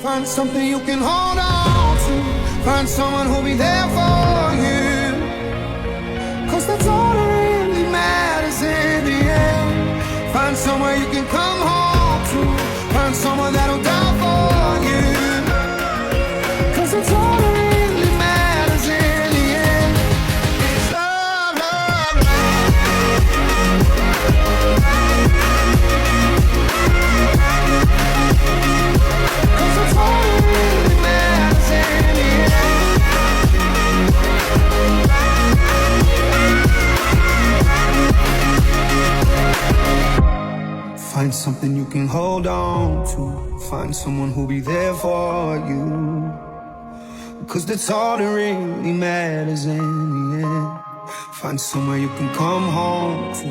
Find something you can hold on to. Find someone who'll be there for you. 'Cause that's all that really matters in the end. Find somewhere you can come home to. Find someone that'll die for you. 'Cause that's all that really matters in the end. It's love, love, love. 'Cause that's all that really matters in the end. Find something you can hold on to. Find someone who'll be there for you. 'Cause that's all that really matters in the end. Find somewhere you can come home to.